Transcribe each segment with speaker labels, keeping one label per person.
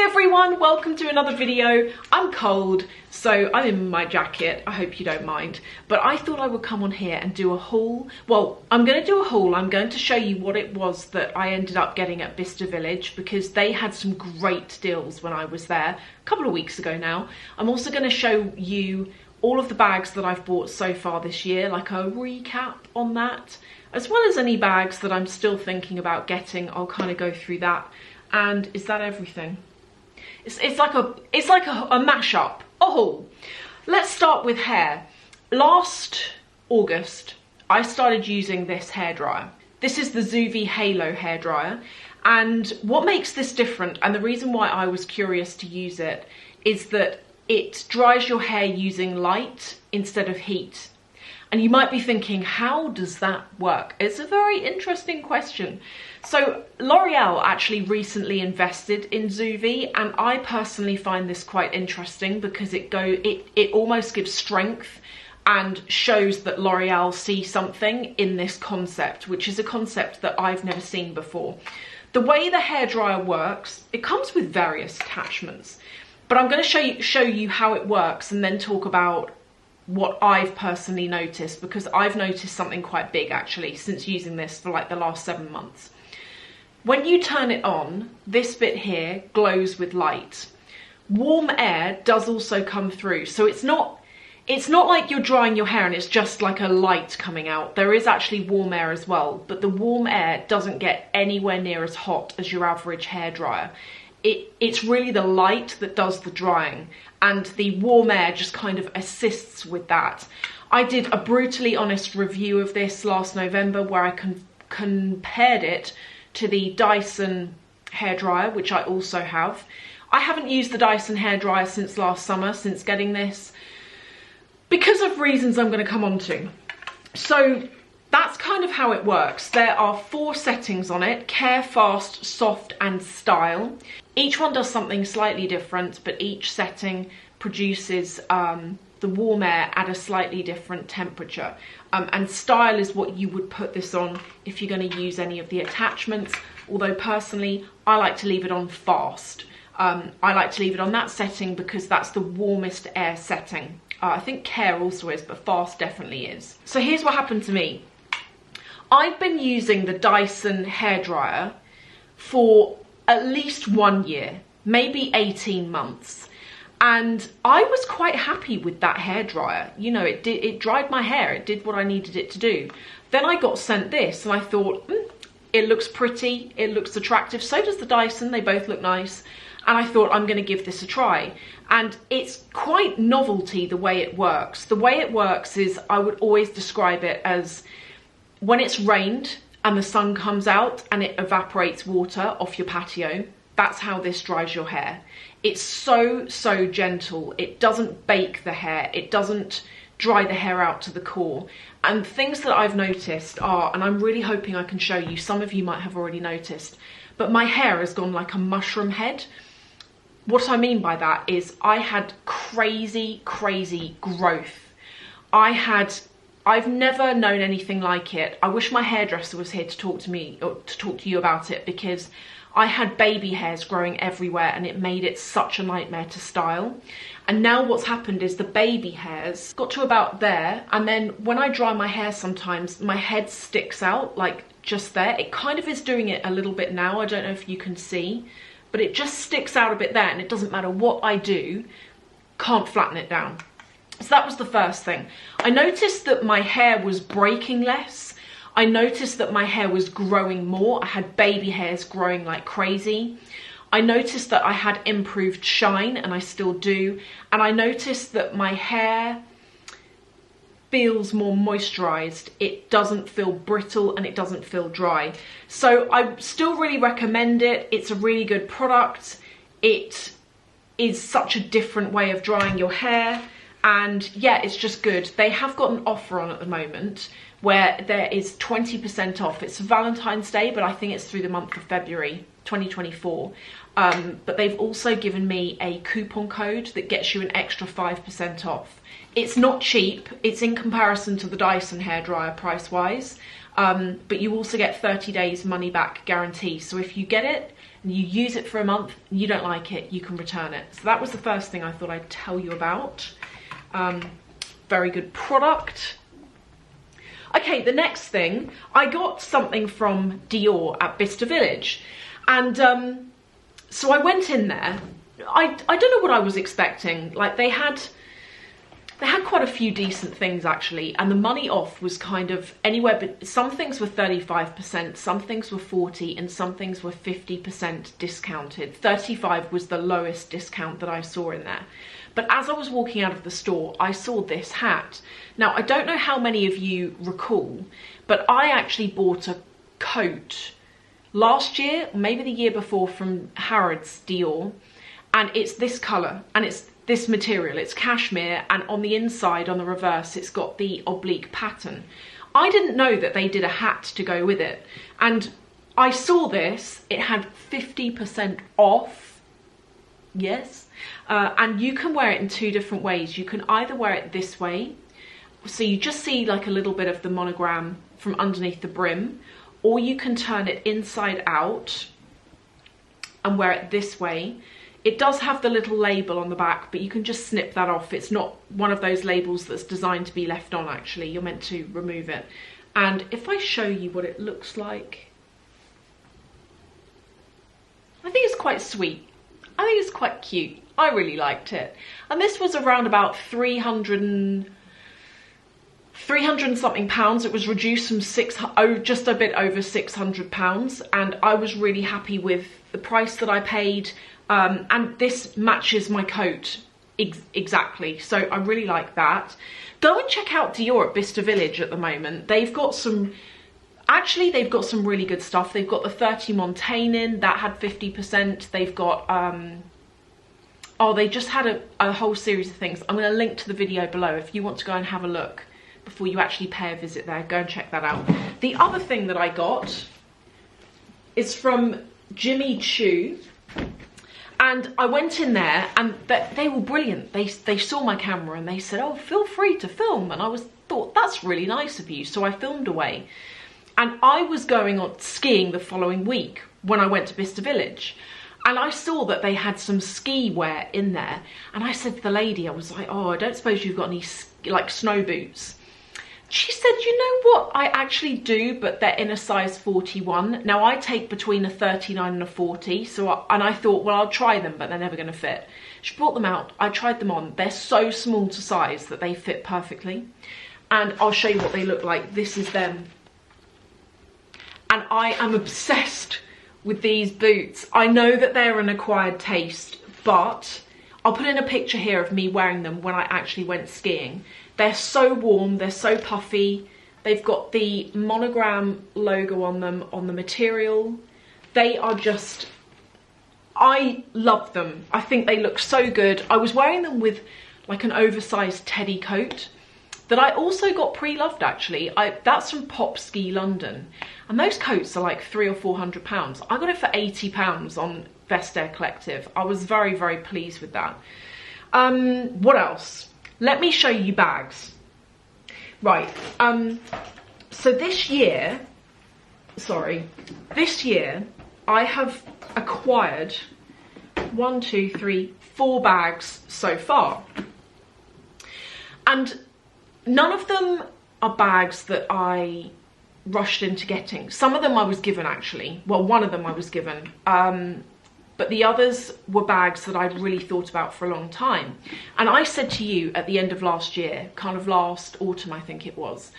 Speaker 1: everyone, welcome to another video. I'm cold, so I'm in my jacket. I hope you don't mind. But I thought I would come on here and do a haul. Well, I'm going to do a haul. I'm going to show you what it was that I ended up getting at Bicester Village because they had some great deals when I was there a couple of weeks ago now. I'm also going to show you all of the bags that I've bought so far this year, like a recap on that, as well as any bags that I'm still thinking about getting. I'll kind of go through that. And is that everything? It's like a mashup, a haul. Let's start with hair. Last August, I started using this hairdryer. This is the Zuvi Halo hairdryer. And what makes this different, and the reason why I was curious to use it, is that it dries your hair using light instead of heat. And you might be thinking, how does that work? It's a very interesting question. So L'Oreal actually recently invested in Zuvi, and I personally find this quite interesting because it almost gives strength and shows that L'Oreal see something in this concept, which is a concept that I've never seen before. The way the hairdryer works, it comes with various attachments, but I'm going to show you how it works and then talk about what I've personally noticed, because I've noticed something quite big actually since using this for like the last 7 months. When you turn it on, this bit here glows with light. Warm air does also come through, so it's not like you're drying your hair and it's just like a light coming out. There is actually warm air as well, but the warm air doesn't get anywhere near as hot as your average hairdryer. It's really the light that does the drying, and the warm air just kind of assists with that. I did a brutally honest review of this last November where I compared it to the Dyson hairdryer, which I also have. I haven't used the Dyson hairdryer since last summer, since getting this, because of reasons I'm going to come on to. So that's kind of how it works. There are 4 settings on it: care, fast, soft and style. Each one does something slightly different, but each setting produces the warm air at a slightly different temperature. And style is what you would put this on if you're going to use any of the attachments, although personally I like to leave it on fast. I like to leave it on that setting because that's the warmest air setting. I think care also is, but fast definitely is. So here's what happened to me. I've been using the Dyson hairdryer for at least 1 year, maybe 18 months. And I was quite happy with that hairdryer. You know, it dried my hair, it did what I needed it to do. Then I got sent this and I thought, it looks pretty, it looks attractive. So does the Dyson, they both look nice. And I thought, I'm going to give this a try. And it's quite novelty the way it works. The way it works is, I would always describe it as when it's rained and the sun comes out and it evaporates water off your patio. That's how this dries your hair. It's so gentle. It doesn't bake the hair. It doesn't dry the hair out to the core. And things that I've noticed are, and I'm really hoping I can show you, some of you might have already noticed, but my hair has gone like a mushroom head. What I mean by that is I had crazy growth. I've never known anything like it. I wish my hairdresser was here to talk to me, or to talk to you about it, because I had baby hairs growing everywhere and it made it such a nightmare to style. And now what's happened is the baby hairs got to about there, and then when I dry my hair sometimes my head sticks out like just there. It kind of is doing it a little bit now. I don't know if you can see, but it just sticks out a bit there, and it doesn't matter what I do, can't flatten it down. So that was the first thing. I noticed that my hair was breaking less. I noticed that my hair was growing more. I had baby hairs growing like crazy. I noticed that I had improved shine, and I still do. And I noticed that my hair feels more moisturized. It doesn't feel brittle and it doesn't feel dry. So I still really recommend it. It's a really good product. It is such a different way of drying your hair. And yeah, it's just good. They have got an offer on at the moment where there is 20% off. It's Valentine's Day, but I think it's through the month of February 2024. But they've also given me a coupon code that gets you an extra 5% off. It's not cheap. It's in comparison to the Dyson hairdryer price-wise. but you also get 30 days money back guarantee. So if you get it and you use it for a month and you don't like it, you can return it. So that was the first thing I thought I'd tell you about. Very good product. Okay, the next thing, I got something from Dior at Bicester Village, and so I went in there. I don't know what I was expecting. Like, they had quite a few decent things actually, and the money off was kind of anywhere, but some things were 35%, some things were 40%, and some things were 50% discounted. 35 was the lowest discount that I saw in there. But as I was walking out of the store, I saw this hat. Now, I don't know how many of you recall, but I actually bought a coat last year, maybe the year before, from Harrods Dior, and it's this colour, and it's this material, it's cashmere, and on the inside, on the reverse, it's got the oblique pattern. I didn't know that they did a hat to go with it, and I saw this, it had 50% off, yes, and you can wear it in two different ways. You can either wear it this way, so you just see like a little bit of the monogram from underneath the brim, or you can turn it inside out and wear it this way. It does have the little label on the back, but you can just snip that off. It's not one of those labels that's designed to be left on, actually. You're meant to remove it. And if I show you what it looks like, I think it's quite sweet. I think it's quite cute. I really liked it. And this was around about 300 and something pounds. It was reduced from just a bit over £600, and I was really happy with the price that I paid. And this matches my coat exactly, so I really like that. Go and check out Dior at Bicester Village at the moment. They've got some, actually they've got some really good stuff. They've got the 30 Montaigne in, that had 50%. They've got, oh, they just had a whole series of things. I'm going to link to the video below if you want to go and have a look before you actually pay a visit there. Go and check that out. The other thing that I got is from Jimmy Choo. And I went in there and they were brilliant. They saw my camera and they said, oh, feel free to film. And I thought, that's really nice of you. So I filmed away. And I was going on skiing the following week when I went to Bicester Village. And I saw that they had some ski wear in there. And I said to the lady, I was like, oh, I don't suppose you've got any like snow boots. She said, you know what, I actually do, but they're in a size 41. Now I take between a 39 and a 40, and I thought, well, I'll try them, but they're never going to fit. She brought them out, I tried them on. They're so small to size that they fit perfectly. And I'll show you what they look like. This is them. And I am obsessed with these boots. I know that they're an acquired taste, but I'll put in a picture here of me wearing them when I actually went skiing. They're so warm, they're so puffy. They've got the monogram logo on them, on the material. They are just, I love them. I think they look so good. I was wearing them with like an oversized teddy coat that I also got pre-loved actually. That's from Pop Ski London. And those coats are like £300 or £400. I got it for £80 on Vestair Collective. I was very, very pleased with that. What else? Let me show you bags. Right, so this year I have acquired 4 bags so far. And none of them are bags that I rushed into getting. Some of them I was given actually. Well, one of them I was given. But the others were bags that I'd really thought about for a long time. And I said to you at the end of last year, kind of last autumn I think it was,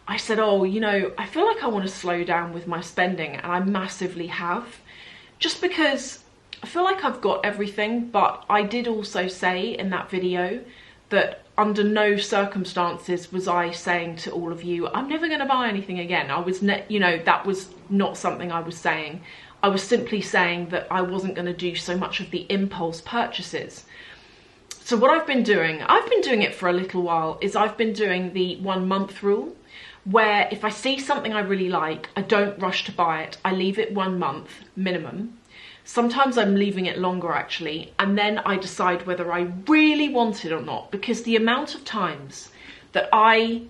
Speaker 1: I said, oh, you know, I feel like I want to slow down with my spending, and I massively have. Just because I feel like I've got everything, but I did also say in that video that under no circumstances was I saying to all of you, I'm never going to buy anything again. You know, that was not something I was saying. I was simply saying that I wasn't going to do so much of the impulse purchases. So what I've been doing it for a little while, is I've been doing the 1 month rule, where if I see something I really like, I don't rush to buy it. I leave it 1 month minimum. Sometimes I'm leaving it longer actually, and then I decide whether I really want it or not, because the amount of times that I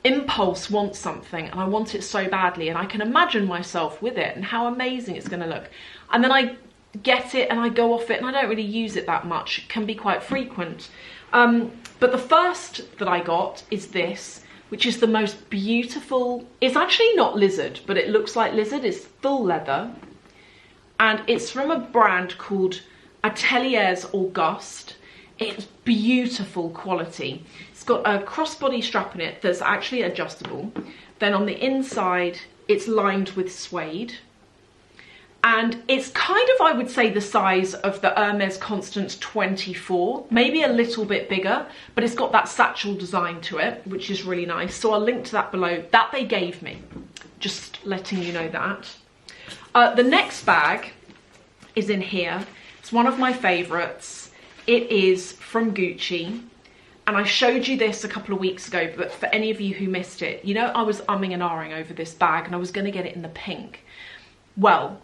Speaker 1: impulse want something and I want it so badly, and I can imagine myself with it and how amazing it's going to look, and then I get it and I go off it and I don't really use it that much. It can be quite frequent. But the first that I got is this, which is the most beautiful. It's actually not lizard, but it looks like lizard. It's full leather, and it's from a brand called Ateliers Auguste. It's beautiful quality. It's got a crossbody strap in it that's actually adjustable. Then on the inside, it's lined with suede. And it's kind of, I would say, the size of the Hermes Constance 24, maybe a little bit bigger, but it's got that satchel design to it, which is really nice. So I'll link to that below. That they gave me, just letting you know that. The next bag is in here. It's one of my favorites. It is from Gucci. And I showed you this a couple of weeks ago, but for any of you who missed it, you know, I was umming and ahhing over this bag and I was going to get it in the pink. Well,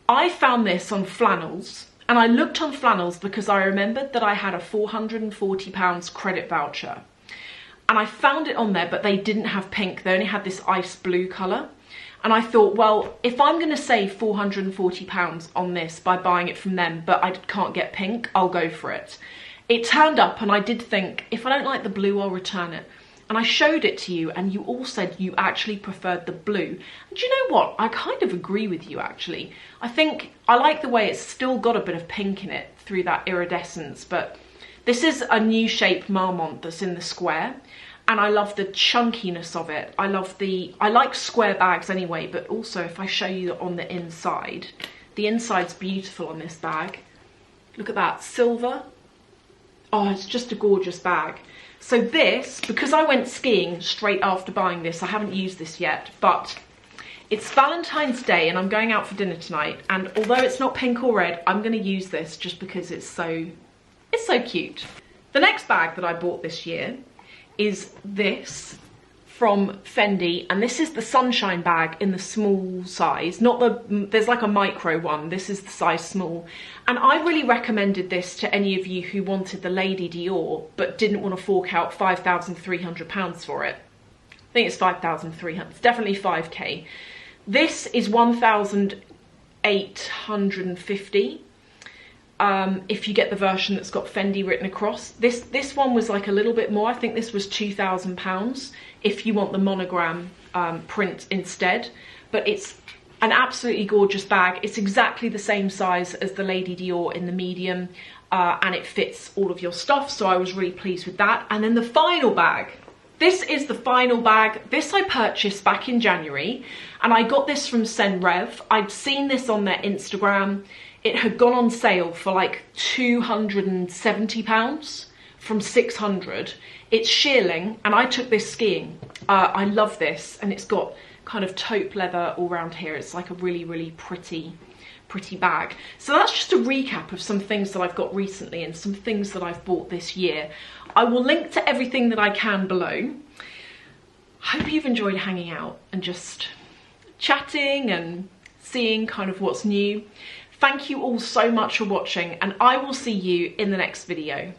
Speaker 1: I found this on Flannels, and I looked on Flannels because I remembered that I had a £440 credit voucher. And I found it on there, but they didn't have pink. They only had this ice blue colour. And I thought, well, if I'm going to save £440 on this by buying it from them, but I can't get pink, I'll go for it. It turned up and I did think, if I don't like the blue, I'll return it. And I showed it to you and you all said you actually preferred the blue. And do you know what? I kind of agree with you, actually. I think I like the way it's still got a bit of pink in it through that iridescence, but this is a new shape Marmont that's in the square. And I love the chunkiness of it. I like square bags anyway, but also if I show you on the inside's beautiful on this bag. Look at that, silver. Oh, it's just a gorgeous bag. So this, because I went skiing straight after buying this, I haven't used this yet, but it's Valentine's Day and I'm going out for dinner tonight. And although it's not pink or red, I'm going to use this just because it's so cute. The next bag that I bought this year is this from Fendi, and this is the sunshine bag in the small size, there's like a micro one, this is the size small. And I really recommended this to any of you who wanted the Lady Dior but didn't want to fork out £5,300 for it. I think it's 5,300, it's definitely 5k. This is 1,850 if you get the version that's got Fendi written across. This one was like a little bit more. I think this was £2,000 if you want the monogram print instead. But it's an absolutely gorgeous bag. It's exactly the same size as the Lady Dior in the medium, and it fits all of your stuff, so I was really pleased with that. And then the final bag. This is the final bag. This I purchased back in January, and I got this from Senreve. I'd seen this on their Instagram. It had gone on sale for like £270 from 600. It's shearling, and I took this skiing. I love this, and it's got kind of taupe leather all around here. It's like a really, really pretty bag. So that's just a recap of some things that I've got recently and some things that I've bought this year. I will link to everything that I can below. Hope you've enjoyed hanging out and just chatting and seeing kind of what's new. Thank you all so much for watching, and I will see you in the next video.